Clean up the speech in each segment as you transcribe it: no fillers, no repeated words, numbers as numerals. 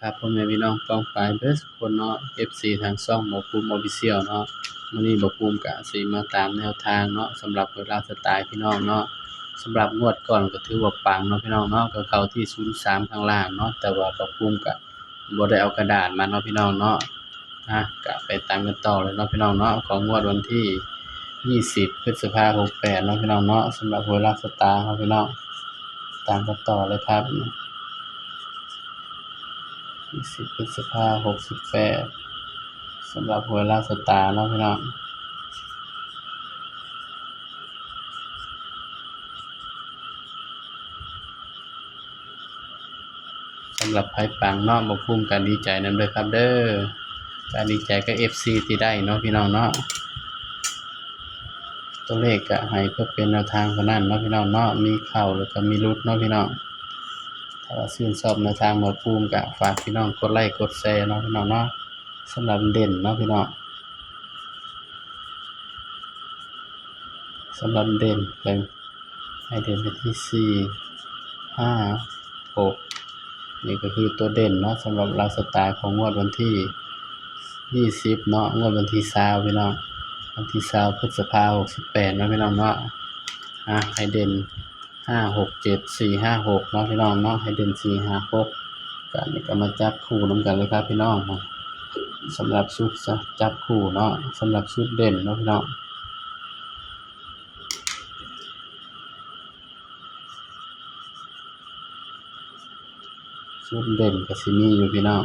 ครับพ่อแม่พี่น้องป้องปรายเบิดซุคนเนาะ FC ทางช่องบ่ภูมิ Official เนาะมื้อนี้บ่ภูมิก็สิมาตามแนวทางเนาะสำหรับเวลาสไตล์พี่น้องเนาะสำหรับงวดก่อนก็ถือว่าปังเนาะพี่น้องเนาะก็เข้าที่03ข้างล่างเนาะแต่ว่าบ่ภูมิก็บ่ได้เอากระดาษมาเนาะพี่น้องเนาะก็ไปตามกันต่อเลยเนาะพี่น้องเนาะของงวดวันที่20พฤษภาคม68เนาะพี่น้องเนาะสำหรับเวลาสตาร์เนาะพี่น้องตามกันต่อเลยครับ20พฤษภาคม68สำหรับหวยลาวสตาร์เนาะพี่น้องสำหรับไผปังเนาะบ่ภูมิก็ดีใจนำเด้อครับเด้อก็ดีใจกับ FC ที่ได้เนาะพี่น้องเนาะตัวเลขก็ให้เพื่อเป็นแนวทางเท่านั้นเนาะพี่น้องเนาะมีเข้าแล้วก็มีหลุดเนาะพี่น้องถ้าว่าชื่นชอบแนวทางบ่ภูมิก็ฝากพี่น้องกดไลค์กดแชร์เนาะพี่น้องเนาะสำหรับเด่นเนาะพี่น้องสำหรับเด่นก็ให้เด่นไปที่4 5 6นี่ก็คือตัวเด่นเนาะสำหรับไลฟ์สไตล์ของงวดวันที่20เนาะงวดวันที่20พี่น้องวันที่20พฤษภาคม68เนาะพี่น้องเนาะให้เด่น5 6 7 4 5 6เนาะพี่น้องเนาะให้เด่น4 5 6ก็นี่ก็มาจับคู่นำกันเลยครับพี่น้องสำหรับชุดจับคู่เนาะสำหรับชุดเด่นเนาะพี่น้องชุดเด่นก็สิมีอยู่พี่น้อง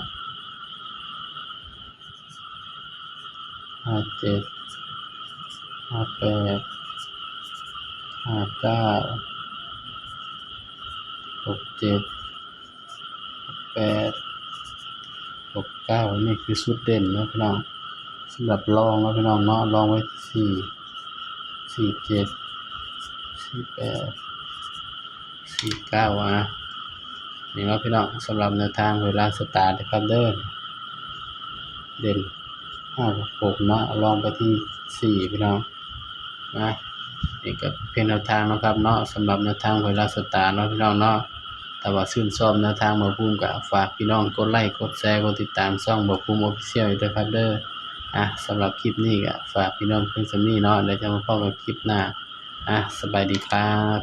57 58 59 67 68 69นี่คือชุดเด่นเนาะพี่น้องสำหรับรองเนาะพี่น้องเนาะรองไว้ที่47 48 49นี่เนาะพี่น้องสำหรับแนวทางเวลาสตาร์ทนะครับเด้อเด่น5 6เนาะรองไปที่4พี่น้องนี่ก็เป็นแนวทางเนาะครับเนาะสำหรับแนวทางเวลาสตาร์เนาะพี่น้องเนาะถ้าว่าชื่นชอบแนวทางบ่ภูมิก็ฝากพี่น้องกดไลค์กดแชร์กดติดตามช่องบ่ภูมิ Official ด้วยครับเด้อสำหรับคลิปนี้ก็ฝากพี่น้องเพียงส่ำนี้เนาะเดี๋ยวจะมาพบกันคลิปหน้าสบายดีครับ